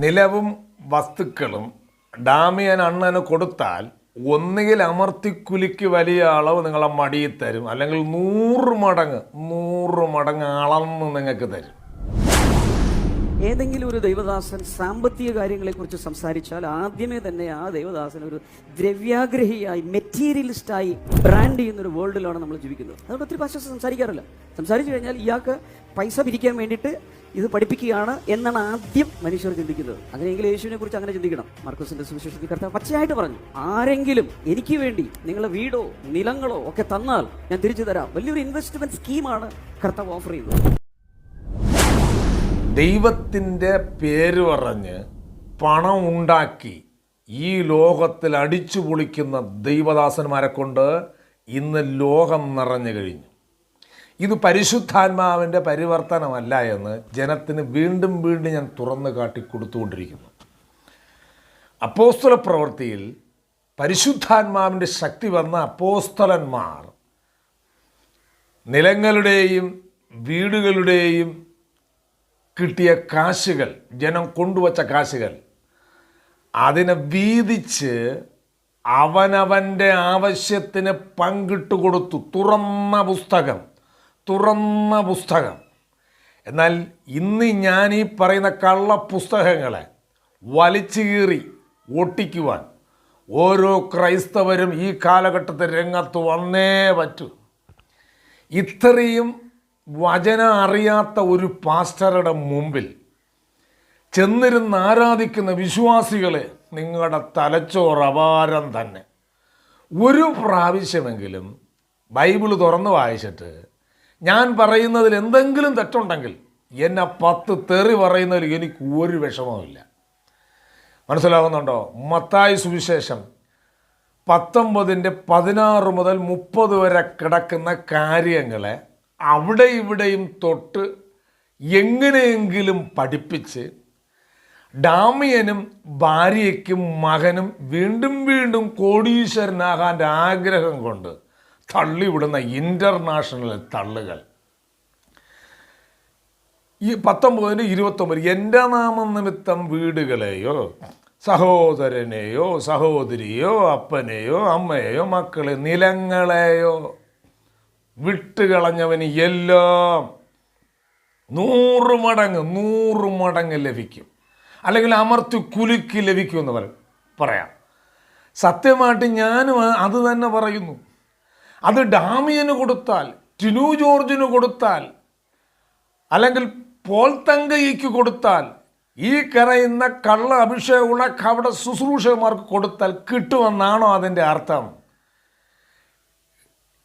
നിലവും വസ്തുക്കളും ഡാമിയൻ അണ്ണന് കൊടുത്താൽ ഒന്നുകിൽ അമർത്തിക്കുലിക്ക് വലിയ അളവ് നിങ്ങളെ മടിയിൽ തരും, അല്ലെങ്കിൽ 100 മടങ്ങ് അളന്ന് നിങ്ങൾക്ക് തരും. ഏതെങ്കിലും ഒരു ദൈവദാസൻ സാമ്പത്തിക കാര്യങ്ങളെക്കുറിച്ച് സംസാരിച്ചാൽ ആദ്യമേ തന്നെ ആ ദൈവദാസൻ ഒരു ദ്രവ്യാഗ്രഹിയായി, മെറ്റീരിയലിസ്റ്റായി ബ്രാൻഡ് ചെയ്യുന്നൊരു വേൾഡിലാണ് നമ്മൾ ജീവിക്കുന്നത്. അതുകൊണ്ട് ഒത്തിരി പാസ്റ്റേഴ്സ് സംസാരിക്കാറില്ല. സംസാരിച്ചു കഴിഞ്ഞാൽ ഇയാൾക്ക് പൈസ പിരിക്കാൻ വേണ്ടിയിട്ട് ഇത് പഠിപ്പിക്കുകയാണ് എന്നാണ് ആദ്യം മനുഷ്യർ ചിന്തിക്കുന്നത്. അങ്ങനെയെങ്കിൽ യേശുവിനെ കുറിച്ച് അങ്ങനെ ചിന്തിക്കണം. മാർക്കോസിന്റെ സുവിശേഷത്തിൽ കർത്താവ് പച്ചയായിട്ട് പറഞ്ഞു, ആരെങ്കിലും എനിക്ക് വേണ്ടി നിങ്ങളുടെ വീടോ നിലങ്ങളോ ഒക്കെ തന്നാൽ ഞാൻ തിരിച്ചു തരാം. വലിയൊരു ഇൻവെസ്റ്റ്മെന്റ് സ്കീമാണ് കർത്താവ് ഓഫർ ചെയ്യുന്നത്. ദൈവത്തിൻ്റെ പേര് പറഞ്ഞ് പണം ഉണ്ടാക്കി ഈ ലോകത്തിൽ അടിച്ചു പൊളിക്കുന്ന ദൈവദാസന്മാരെ കൊണ്ട് ഇന്ന് ലോകം നിറഞ്ഞു കഴിഞ്ഞു. ഇത് പരിശുദ്ധാത്മാവിൻ്റെ പരിവർത്തനമല്ല എന്ന് ജനത്തിന് വീണ്ടും വീണ്ടും ഞാൻ തുറന്നു കാട്ടി കൊടുത്തുകൊണ്ടിരിക്കുന്നു. അപ്പോസ്തല പ്രവൃത്തിയിൽ പരിശുദ്ധാത്മാവിൻ്റെ ശക്തി വന്ന അപ്പോസ്തലന്മാർ നിലങ്ങളുടെയും വീടുകളുടെയും കിട്ടിയ കാശുകൾ, ജനം കൊണ്ടുവച്ച കാശുകൾ, അതിനെ വീതിച്ച് അവനവൻ്റെ ആവശ്യത്തിന് പങ്കിട്ട് കൊടുത്തു. തുറന്ന പുസ്തകം. എന്നാൽ ഇന്ന് ഞാൻ ഈ പറയുന്ന കള്ള പുസ്തകങ്ങളെ വലിച്ചു കീറി ഒട്ടിക്കുവാൻ ഓരോ ക്രൈസ്തവരും ഈ കാലഘട്ടത്തിൽ രംഗത്ത് വന്നേ പറ്റൂ. ഇത്രയും വചനം അറിയാത്ത ഒരു പാസ്റ്ററുടെ മുമ്പിൽ ചെന്നിരുന്ന് ആരാധിക്കുന്ന വിശ്വാസികളെ, നിങ്ങളുടെ തലച്ചോറ് അപാരം തന്നെ. ഒരു പ്രാവശ്യമെങ്കിലും ബൈബിൾ തുറന്ന് വായിച്ചിട്ട് ഞാൻ പറയുന്നതിൽ എന്തെങ്കിലും തെറ്റുണ്ടെങ്കിൽ എന്നെ 10 തെറി പറയുന്നതിൽ എനിക്ക് ഒരു വിഷമവുമില്ല. മനസ്സിലാകുന്നുണ്ടോ? മത്തായി സുവിശേഷം 19:16 മുതൽ 30 വരെ കിടക്കുന്ന കാര്യങ്ങളെ അവിടെ ഇവിടെയും തൊട്ട് എങ്ങനെയെങ്കിലും പഠിപ്പിച്ച് ഡാമിയനും ഭാര്യയ്ക്കും മകനും വീണ്ടും വീണ്ടും കോടീശ്വരനാകാൻ്റെ ആഗ്രഹം കൊണ്ട് തള്ളിവിടുന്ന ഇൻ്റർനാഷണൽ തള്ളുകൾ. ഈ 19-29 എൻ്റെ നാമം നിമിത്തം വീടുകളെയോ സഹോദരനെയോ സഹോദരിയോ അപ്പനെയോ അമ്മയെയോ മക്കളെ നിലങ്ങളെയോ വിട്ടുകളഞ്ഞവന് എല്ലാം 100 മടങ്ങ് ലഭിക്കും, അല്ലെങ്കിൽ അമർത്തി കുലുക്കി ലഭിക്കുമെന്ന് പറയാം. സത്യമായിട്ട് ഞാനും അത് തന്നെ പറയുന്നു. അത് ഡാമിയന് കൊടുത്താൽ, ടിനു ജോർജിന് കൊടുത്താൽ, അല്ലെങ്കിൽ പോൾ തങ്കയ്ക്ക് കൊടുത്താൽ, ഈ കരയുന്ന കള്ള അഭിഷേകമുള്ള കവട ശുശ്രൂഷകന്മാർക്ക് കൊടുത്താൽ കിട്ടുമെന്നാണോ അതിൻ്റെ അർത്ഥം?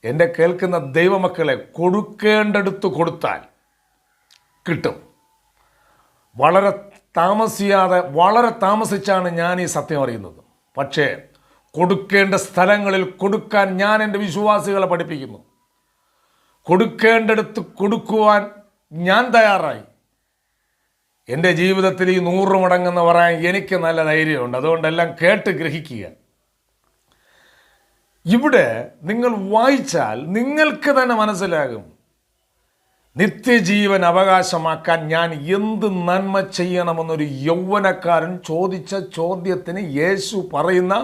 എൻ്റെ കേൾക്കുന്ന ദൈവമക്കളെ, കൊടുക്കേണ്ടടുത്ത് കൊടുത്താൽ കിട്ടും. വളരെ താമസിച്ചാണ് ഞാൻ ഈ സത്യം അറിയുന്നത്. പക്ഷേ കൊടുക്കേണ്ട സ്ഥലങ്ങളിൽ കൊടുക്കാൻ ഞാൻ എൻ്റെ വിശ്വാസികളെ പഠിപ്പിക്കുന്നു. കൊടുക്കേണ്ടടുത്ത് കൊടുക്കുവാൻ ഞാൻ തയ്യാറായി. എൻ്റെ ജീവിതത്തിൽ ഈ 100 മടങ്ങെന്ന് പറയാൻ എനിക്ക് നല്ല ധൈര്യമുണ്ട്. അതുകൊണ്ടെല്ലാം കേട്ട് ഗ്രഹിക്കുക. ഇവിടെ നിങ്ങൾ വായിച്ചാൽ നിങ്ങൾക്ക് തന്നെ മനസ്സിലാകും, നിത്യജീവൻ അവകാശമാക്കാൻ ഞാൻ എന്ത് നന്മ ചെയ്യണമെന്നൊരു യൗവനക്കാരൻ ചോദിച്ച ചോദ്യത്തിന് യേശു പറയുന്ന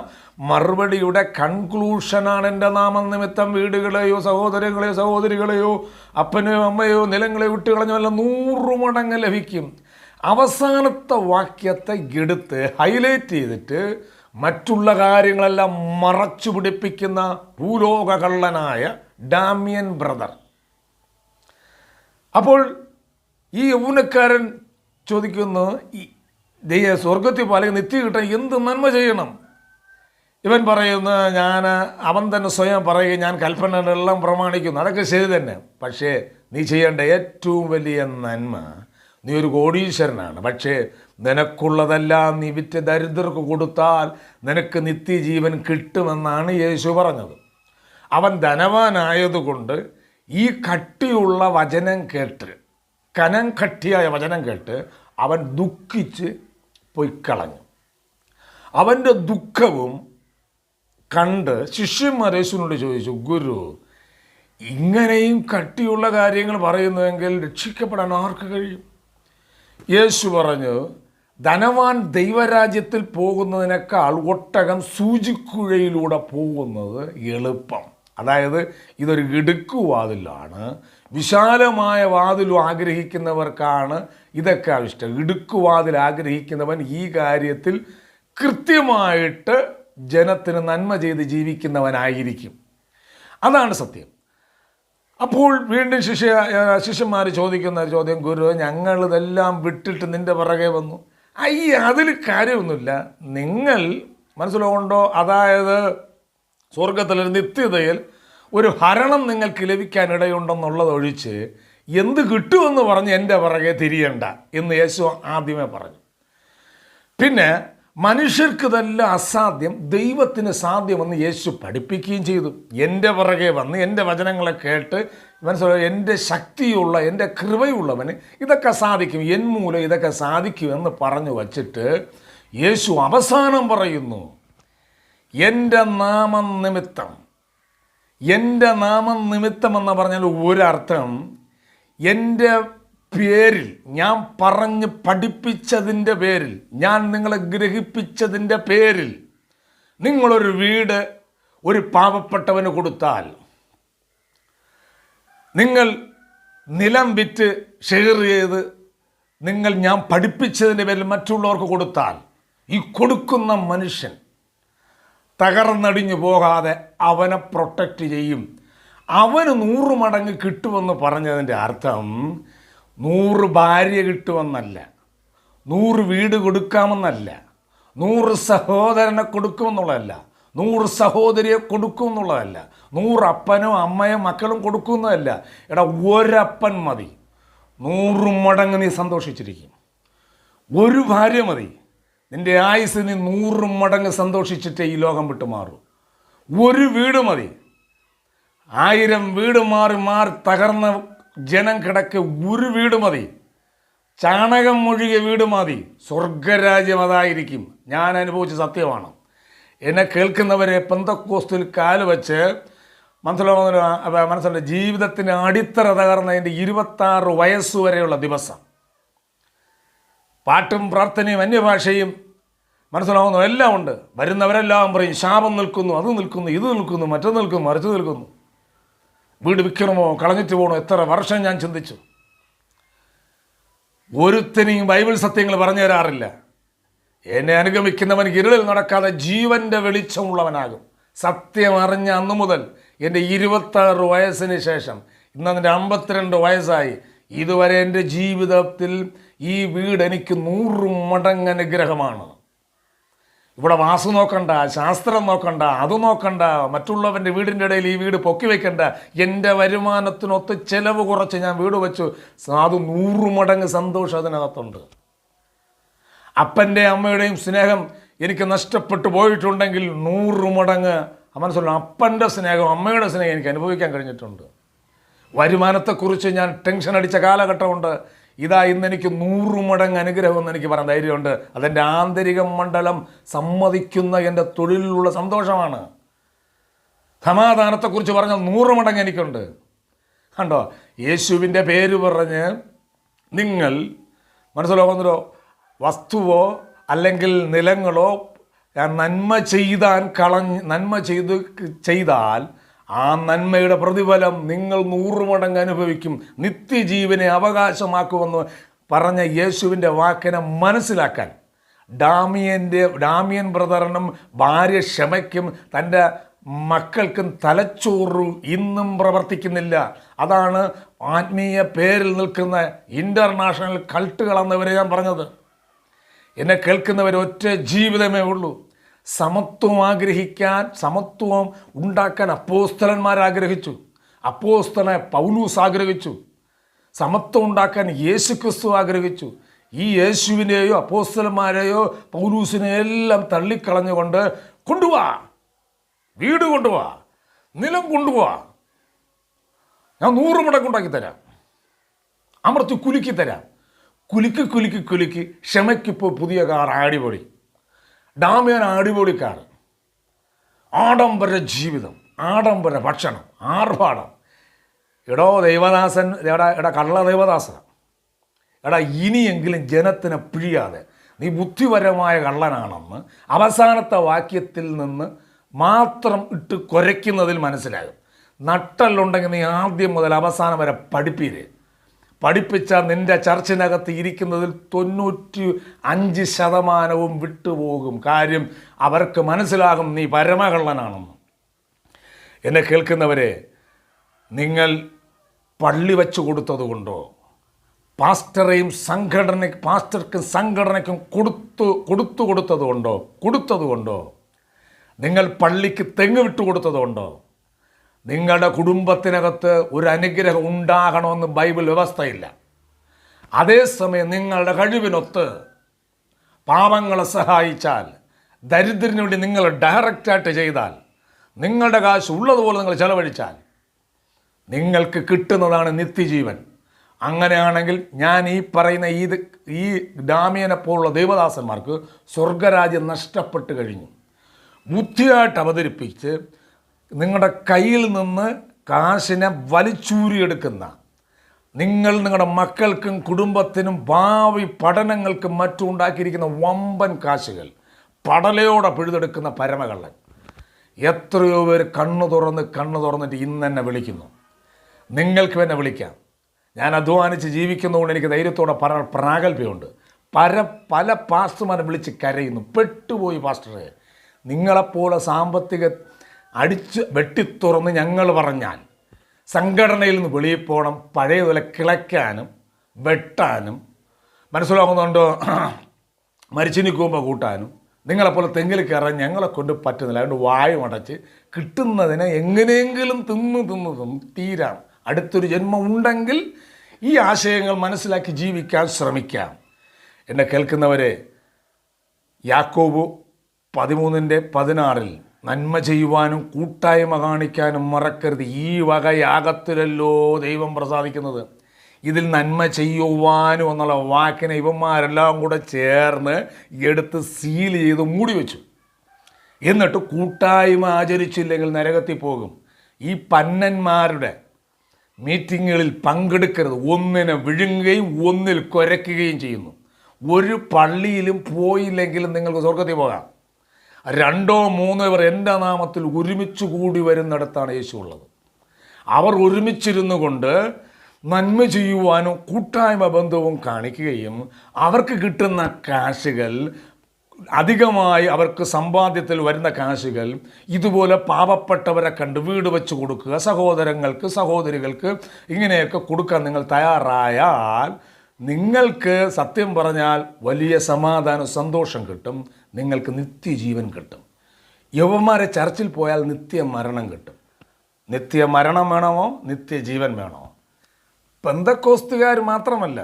മറുപടിയുടെ കൺക്ലൂഷനാണ്, എൻ്റെ നാമം നിമിത്തം വീടുകളെയോ സഹോദരങ്ങളെയോ സഹോദരികളെയോ അപ്പനെയോ അമ്മയോ നിലങ്ങളെയോ വിട്ടുകളഞ്ഞോ എല്ലാം 100 മടങ്ങ് ലഭിക്കും. അവസാനത്തെ വാക്യത്തെ എടുത്ത് ഹൈലൈറ്റ് ചെയ്തിട്ട് മറ്റുള്ള കാര്യങ്ങളെല്ലാം മറച്ചു പിടിപ്പിക്കുന്ന ഭൂലോക കള്ളനായ ഡാമിയൻ ബ്രദർ. അപ്പോൾ ഈ യൗവനക്കാരൻ ചോദിക്കുന്നു, സ്വർഗത്തിൽ പാലിക്കുന്ന നിത്യ കിട്ടാൻ എന്ത് നന്മ ചെയ്യണം? ഇവൻ പറയുന്നു, അവൻ തന്നെ സ്വയം പറയുക, ഞാൻ കൽപ്പനകളെല്ലാം പ്രമാണിക്കുന്നു. അതൊക്കെ ശരി തന്നെ. പക്ഷേ നീ ചെയ്യേണ്ട ഏറ്റവും വലിയ നന്മ, നീ ഒരു കോടീശ്വരനാണ്, പക്ഷേ നിനക്കുള്ളതെല്ലാം നീ വിറ്റ് ദരിദ്രർക്ക് കൊടുത്താൽ നിനക്ക് നിത്യജീവൻ കിട്ടുമെന്നാണ് യേശു പറഞ്ഞത്. അവൻ ധനവാനായതുകൊണ്ട് ഈ കട്ടിയുള്ള വചനം കേട്ട്, കനം കട്ടിയായ വചനം കേട്ട് അവൻ ദുഃഖിച്ച് പൊയ്ക്കളഞ്ഞു. അവൻ്റെ ദുഃഖവും കണ്ട് ശിഷ്യന്മാർ യേശുവിനോട് ചോദിച്ചു, ഗുരു, ഇങ്ങനെയും കട്ടിയുള്ള കാര്യങ്ങൾ പറയുന്നുവെങ്കിൽ രക്ഷിക്കപ്പെടാൻ ആർക്ക് കഴിയും? യേശു പറഞ്ഞു, ധനവാൻ ദൈവരാജ്യത്തിൽ പോകുന്നതിനേക്കാൾ ഒട്ടകം സൂചിക്കുഴയിലൂടെ പോകുന്നത് എളുപ്പം. അതായത് ഇതൊരു ഇടുക്കുവാതിലാണ്. വിശാലമായ വാതിലും ആഗ്രഹിക്കുന്നവർക്കാണ് ഇതൊക്കെ ഇഷ്ടം. ഇടുക്കുവാതിൽ ആഗ്രഹിക്കുന്നവൻ ഈ കാര്യത്തിൽ കൃത്യമായിട്ട് ജനത്തിന് നന്മ ചെയ്ത് ജീവിക്കുന്നവനായിരിക്കും. അതാണ് സത്യം. അപ്പോൾ വീണ്ടും ശിഷ്യന്മാർ ചോദിക്കുന്ന ഒരു ചോദ്യം, ഗുരു ഞങ്ങളിതെല്ലാം വിട്ടിട്ട് നിൻ്റെ പിറകെ വന്നു. അതിൽ കാര്യമൊന്നുമില്ല. നിങ്ങൾ മനസ്സിലുണ്ടോ? അതായത് സ്വർഗത്തിലൊരു നിത്യതയിൽ ഒരു ഹരണം നിങ്ങൾക്ക് ലഭിക്കാനിടയുണ്ടെന്നുള്ളതൊഴിച്ച് എന്ത് കിട്ടുമെന്ന് പറഞ്ഞ് എൻ്റെ പിറകെ തിരിയണ്ട എന്ന് യേശു ആദ്യമേ പറഞ്ഞു. പിന്നെ മനുഷ്യർക്ക് ഇതെല്ലാം അസാധ്യം, ദൈവത്തിന് സാധ്യമെന്ന് യേശു പഠിപ്പിക്കുകയും ചെയ്തു. എൻ്റെ പിറകെ വന്ന് എൻ്റെ വചനങ്ങളെ കേട്ട് മനസ്സിലായി, എൻ്റെ ശക്തിയുള്ള എൻ്റെ കൃപയുള്ളവന് ഇതൊക്കെ സാധിക്കും, എൻ മൂലം ഇതൊക്കെ സാധിക്കുമെന്ന് പറഞ്ഞു വച്ചിട്ട് യേശു അവസാനം പറയുന്നു, എൻ്റെ നാമം നിമിത്തം. എൻ്റെ നാമം നിമിത്തം എന്ന് പറഞ്ഞാൽ ഒരർത്ഥം, എൻ്റെ പേരിൽ, ഞാൻ പറഞ്ഞ് പഠിപ്പിച്ചതിൻ്റെ പേരിൽ, ഞാൻ നിങ്ങളെ ഗ്രഹിപ്പിച്ചതിൻ്റെ പേരിൽ നിങ്ങളൊരു വീട് ഒരു പാവപ്പെട്ടവന് കൊടുത്താൽ, നിങ്ങൾ നിലം വിറ്റ് ഷെയർ ചെയ്ത് നിങ്ങൾ ഞാൻ പഠിപ്പിച്ചതിൻ്റെ പേരിൽ മറ്റുള്ളവർക്ക് കൊടുത്താൽ, ഈ കൊടുക്കുന്ന മനുഷ്യൻ തകർന്നടിഞ്ഞു പോകാതെ അവനെ പ്രൊട്ടക്റ്റ് ചെയ്യും. അവന് 100 മടങ്ങ് കിട്ടുമെന്ന് പറഞ്ഞതിൻ്റെ അർത്ഥം 100 ഭാര്യ കിട്ടുമെന്നല്ല, 100 വീട് കൊടുക്കാമെന്നല്ല, 100 സഹോദരനെ കൊടുക്കുമെന്നുള്ളതല്ല, 100 സഹോദരിയെ കൊടുക്കുമെന്നുള്ളതല്ല, 100 അപ്പനും അമ്മയും മക്കളും കൊടുക്കുന്നതല്ല. എടാ, ഒരപ്പൻ മതി, 100 മടങ്ങ് നീ സന്തോഷിച്ചിരിക്കും. ഒരു ഭാര്യ മതി, നിൻ്റെ ആയുസ് നീ 100 മടങ്ങ് സന്തോഷിച്ചിട്ടേ ഈ ലോകം വിട്ടു മാറും. ഒരു വീട് മതി, 1000 വീട് മാറി മാറി തകർന്ന ജനം കിടക്ക് ഒരു വീട് മതി, ചാണകം ഒഴുകിയ വീട് മതി. സ്വർഗരാജ്യം അതായിരിക്കും. ഞാൻ അനുഭവിച്ച സത്യമാണ്. എന്നെ കേൾക്കുന്നവരെ പെന്തക്കോസ്തിൽ കാല് വെച്ച് മനസ്സിലാവുന്ന ജീവിതത്തിന് അടിത്തറ തകർന്നതിൻ്റെ 26 വയസ്സുവരെയുള്ള ദിവസം പാട്ടും പ്രാർത്ഥനയും അന്യഭാഷയും മനസ്സിലാവുന്നു എല്ലാം ഉണ്ട്. വരുന്നവരെല്ലാം പറയും ശാപം നിൽക്കുന്നു, അത് നിൽക്കുന്നു, ഇത് നിൽക്കുന്നു, മറ്റൊന്ന് നിൽക്കുന്നു, മറിച്ച് നിൽക്കുന്നു. വീട് വിൽക്കണമോ കളഞ്ഞിട്ട് പോകണോ? എത്ര വർഷം ഞാൻ ചിന്തിച്ചു. ഒരുത്തനെയും ബൈബിൾ സത്യങ്ങൾ പറഞ്ഞു തരാറില്ല. എന്നെ അനുഗമിക്കുന്നവൻ ഇരുളിൽ നടക്കാതെ ജീവൻ്റെ വെളിച്ചമുള്ളവനാകും. സത്യം അറിഞ്ഞ അന്നു മുതൽ എൻ്റെ 26 വയസ്സിന് ശേഷം ഇന്ന് എൻ്റെ 52 വയസ്സായി, ഇതുവരെ എൻ്റെ ജീവിതത്തിൽ ഈ വീട് എനിക്ക് 100 മടങ്ങ് അനുഗ്രഹമാണ്. ഇവിടെ വാസു നോക്കണ്ട, ശാസ്ത്രം നോക്കണ്ട, അത് നോക്കണ്ട, മറ്റുള്ളവൻ്റെ വീടിൻ്റെ ഇടയിൽ ഈ വീട് പൊക്കി വയ്ക്കണ്ട. എൻ്റെ വരുമാനത്തിനൊത്ത് ചിലവ് കുറച്ച് ഞാൻ വീട് വെച്ചു. അത് 100 മടങ്ങ് സന്തോഷം അതിനകത്തുണ്ട്. അപ്പൻ്റെ അമ്മയുടെയും സ്നേഹം എനിക്ക് നഷ്ടപ്പെട്ടു പോയിട്ടുണ്ടെങ്കിൽ 100 മടങ്ങ് മനസ്സിലുള്ള അപ്പൻ്റെ സ്നേഹം, അമ്മയുടെ സ്നേഹം എനിക്ക് അനുഭവിക്കാൻ കഴിഞ്ഞിട്ടുണ്ട്. വരുമാനത്തെക്കുറിച്ച് ഞാൻ ടെൻഷൻ അടിച്ച കാലഘട്ടമുണ്ട്. ഇതാ ഇന്ന് എനിക്ക് 100 മടങ്ങ് അനുഗ്രഹം എന്ന് എനിക്ക് പറയാൻ ധൈര്യമുണ്ട്. അതെൻ്റെ ആന്തരിക മണ്ഡലം സമ്മതിക്കുന്ന എൻ്റെ തൊഴിലിലുള്ള സന്തോഷമാണ്. സമാധാനത്തെക്കുറിച്ച് പറഞ്ഞാൽ 100 മടങ്ങ് എനിക്കുണ്ട്. കണ്ടോ, യേശുവിൻ്റെ പേര് പറഞ്ഞ് നിങ്ങൾ മനസ്സിലാകുന്നതോ വസ്തുവോ അല്ലെങ്കിൽ നിലങ്ങളോ നന്മ ചെയ്താൽ ആ നന്മയുടെ പ്രതിഫലം നിങ്ങൾ 100 മടങ്ങ് അനുഭവിക്കും, നിത്യജീവനെ അവകാശമാക്കുമെന്ന് പറഞ്ഞ യേശുവിൻ്റെ വാക്കിനെ മനസ്സിലാക്കാൻ ഡാമിയൻ ബ്രദറിനും ഭാര്യ ക്ഷമയ്ക്കും തൻ്റെ മക്കൾക്കും തലച്ചോറ് ഇന്നും പ്രവർത്തിക്കുന്നില്ല. അതാണ് ആത്മീയ പേരിൽ നിൽക്കുന്ന ഇൻ്റർനാഷണൽ കൾട്ടുകളെന്നവരെ ഞാൻ പറഞ്ഞത്. എന്നെ കേൾക്കുന്നവർ ഒറ്റ ജീവിതമേ ഉള്ളൂ. സമത്വം ആഗ്രഹിക്കാൻ, സമത്വം ഉണ്ടാക്കാൻ അപ്പോസ്തലന്മാർ ആഗ്രഹിച്ചു. അപ്പോസ്തലനെ പൗലൂസ് ആഗ്രഹിച്ചു. സമത്വം ഉണ്ടാക്കാൻ യേശുക്രിസ്തു ആഗ്രഹിച്ചു. ഈ യേശുവിനെയോ അപ്പോസ്തലന്മാരെയോ പൗലൂസിനെയോ എല്ലാം തള്ളിക്കളഞ്ഞുകൊണ്ട് കൊണ്ടുപോവാ, വീട് കൊണ്ടുപോവാ, നിലം കൊണ്ടുപോവാ, ഞാൻ 100 മടങ്ങ് ഉണ്ടാക്കി തരാം, അമർത്തി കുലുക്കി തരാം. കുലുക്കി ക്ഷമയ്ക്കിപ്പോൾ പുതിയ കാർ അടിപൊളി, ഡാമിയൻ അടിപൊളി കാർ, ആഡംബര ജീവിതം, ആഡംബര ഭക്ഷണം, ആർഭാടം. എടോ ദൈവദാസൻ, എടാ കള്ള ദൈവദാസ, എടാ ഇനിയെങ്കിലും ജനത്തിനെ പിഴിയാതെ നീ ബുദ്ധിപരമായ കള്ളനാണെന്ന് അവസാനത്തെ വാക്യത്തിൽ നിന്ന് മാത്രം ഇട്ട് കുരയ്ക്കുന്നതിൽ മനസ്സിലാകും. നട്ടലുണ്ടെങ്കിൽ നീ ആദ്യം മുതൽ അവസാനം വരെ പഠിപ്പിച്ചാൽ നിൻ്റെ ചർച്ചിനകത്ത് ഇരിക്കുന്നതിൽ 95% വിട്ടുപോകും. കാര്യം അവർക്ക് മനസ്സിലാകും നീ പരമകള്ളനാണെന്ന്. എന്നെ കേൾക്കുന്നവരെ, നിങ്ങൾ പള്ളി വച്ചു കൊടുത്തതുകൊണ്ടോ പാസ്റ്റർക്കും സംഘടനയ്ക്കും കൊടുത്തതുകൊണ്ടോ നിങ്ങൾ പള്ളിക്ക് തെങ്ങ് വിട്ടുകൊടുത്തതുകൊണ്ടോ നിങ്ങളുടെ കുടുംബത്തിനകത്ത് ഒരു അനുഗ്രഹം ഉണ്ടാകണമെന്ന് ബൈബിൾ വ്യവസ്ഥയില്ല. അതേസമയം നിങ്ങളുടെ കഴിവിനൊത്ത് പാവങ്ങളെ സഹായിച്ചാൽ, ദരിദ്രന് വേണ്ടി നിങ്ങൾ ഡയറക്റ്റായിട്ട് ചെയ്താൽ, നിങ്ങളുടെ കാശ് ഉള്ളതുപോലെ നിങ്ങൾ ചെലവഴിച്ചാൽ നിങ്ങൾക്ക് കിട്ടുന്നതാണ് നിത്യജീവൻ. അങ്ങനെയാണെങ്കിൽ ഞാൻ ഈ പറയുന്ന ഈ ഡാമിയനെ പോലുള്ള ദൈവദാസന്മാർക്ക് സ്വർഗരാജ്യം നഷ്ടപ്പെട്ട് കഴിഞ്ഞു. ബുദ്ധിയായിട്ട് അവതരിപ്പിച്ച് നിങ്ങളുടെ കയ്യിൽ നിന്ന് കാശിനെ വലിച്ചൂരിയെടുക്കുന്ന, നിങ്ങളുടെ മക്കൾക്കും കുടുംബത്തിനും ഭാവി പഠനങ്ങൾക്കും മറ്റും ഉണ്ടാക്കിയിരിക്കുന്ന വമ്പൻ കാശുകൾ പടലയോടെ പിഴുതെടുക്കുന്ന പരമകള്ളൻ. എത്രയോ പേര് കണ്ണു തുറന്നിട്ട് ഇന്ന് എന്നെ വിളിക്കുന്നു. നിങ്ങൾക്ക് എന്നെ വിളിക്കാം. ഞാൻ അധ്വാനിച്ച് ജീവിക്കുന്നതുകൊണ്ട് എനിക്ക് ധൈര്യത്തോടെ പറയാൻ പ്രാഗൽഭ്യമുണ്ട്. പല പാസ്റ്റർമാരെ വിളിച്ച് കരയുന്നു, പെട്ടുപോയി പാസ്റ്ററെ, നിങ്ങളെപ്പോലെ സാമ്പത്തിക വെട്ടിത്തുറന്ന് ഞങ്ങൾ പറഞ്ഞാൽ സംഘടനയിൽ നിന്ന് വെളിയിൽ പോകണം, പഴയതുപോലെ കിളയ്ക്കാനും വെട്ടാനും, മനസ്സിലാകുന്നുണ്ടോ, മരിച്ചിനിക്കുമ്പോൾ കൂട്ടാനും നിങ്ങളെപ്പോലെ തെങ്ങിൽ കയറാൻ ഞങ്ങളെ കൊണ്ട് പറ്റുന്നില്ല. അതുകൊണ്ട് വായും അടച്ച് കിട്ടുന്നതിനെ എങ്ങനെയെങ്കിലും തിന്ന് തീരാം. അടുത്തൊരു ജന്മം ഉണ്ടെങ്കിൽ ഈ ആശയങ്ങൾ മനസ്സിലാക്കി ജീവിക്കാൻ ശ്രമിക്കാം. എന്നെ കേൾക്കുന്നവരെ, യാക്കോബ് 13:16 നന്മ ചെയ്യുവാനും കൂട്ടായ്മ കാണിക്കാനും മറക്കരുത്, ഈ വക യാഗത്തിലല്ലോ ദൈവം പ്രസാദിക്കുന്നത്. ഇതിൽ നന്മ ചെയ്യുവാനും എന്നുള്ള വാക്കിനെ ഇവന്മാരെല്ലാം കൂടെ ചേർന്ന് എടുത്ത് സീൽ ചെയ്ത് മൂടി വെച്ചു. എന്നിട്ട് കൂട്ടായ്മ ആചരിച്ചില്ലെങ്കിൽ നരകത്തിൽ പോകും. ഈ പന്നന്മാരുടെ മീറ്റിങ്ങുകളിൽ പങ്കെടുക്കരുത്. ഒന്നിനെ വിഴുങ്ങുകയും ഒന്നിൽ കുരയ്ക്കുകയും ചെയ്യുന്നു. ഒരു പള്ളിയിലും പോയില്ലെങ്കിലും നിങ്ങൾക്ക് സ്വർഗത്തിൽ പോകാം. 2-3 പേർ എൻ്റെ നാമത്തിൽ ഒരുമിച്ച് കൂടി വരുന്നിടത്താണ് യേശു ഉള്ളത്. അവർ ഒരുമിച്ചിരുന്നു കൊണ്ട് നന്മ ചെയ്യുവാനും കൂട്ടായ്മ ബന്ധവും കാണിക്കുകയും അവർക്ക് കിട്ടുന്ന കാശുകൾ, അധികമായി അവർക്ക് സമ്പാദ്യത്തിൽ വരുന്ന കാശുകൾ ഇതുപോലെ പാവപ്പെട്ടവരെ കണ്ട് വീട് വെച്ച് കൊടുക്കുക, സഹോദരങ്ങൾക്ക് സഹോദരികൾക്ക് ഇങ്ങനെയൊക്കെ കൊടുക്കാൻ നിങ്ങൾ തയ്യാറായാൽ നിങ്ങൾക്ക് സത്യം പറഞ്ഞാൽ വലിയ സമാധാനം സന്തോഷം കിട്ടും. നിങ്ങൾക്ക് നിത്യജീവൻ കിട്ടും. യവന്മാരെ ചർച്ചിൽ പോയാൽ നിത്യമരണം കിട്ടും. നിത്യമരണം വേണമോ നിത്യജീവൻ വേണമോ? പെന്തക്കോസ്തുകാർ മാത്രമല്ല,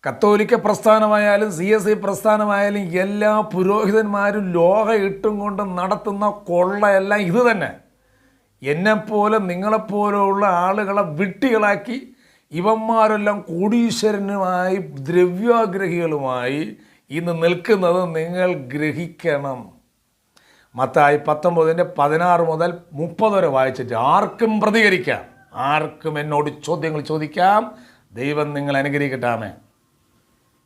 കത്തോലിക്ക പ്രസ്ഥാനമായാലും CSI പ്രസ്ഥാനമായാലും എല്ലാ പുരോഹിതന്മാരും ലോക ഇട്ടും കൊണ്ട് നടത്തുന്ന കൊള്ളയെല്ലാം ഇത് തന്നെ. എന്നെപ്പോലെ നിങ്ങളെപ്പോലെയുള്ള ആളുകളെ വിട്ടികളാക്കി ഇവന്മാരെല്ലാം കോടീശ്വരനുമായി ദ്രവ്യാഗ്രഹികളുമായി ഇന്ന് നിൽക്കുന്നത് നിങ്ങൾ ഗ്രഹിക്കണം. മത്തായി 19:16 മുതൽ 30 വരെ വായിച്ചിട്ട് ആർക്കും പ്രതികരിക്കാം, ആർക്കും എന്നോട് ചോദ്യങ്ങൾ ചോദിക്കാം. ദൈവം നിങ്ങൾ അനുഗ്രഹിക്കട്ടെ. ആമേൻ.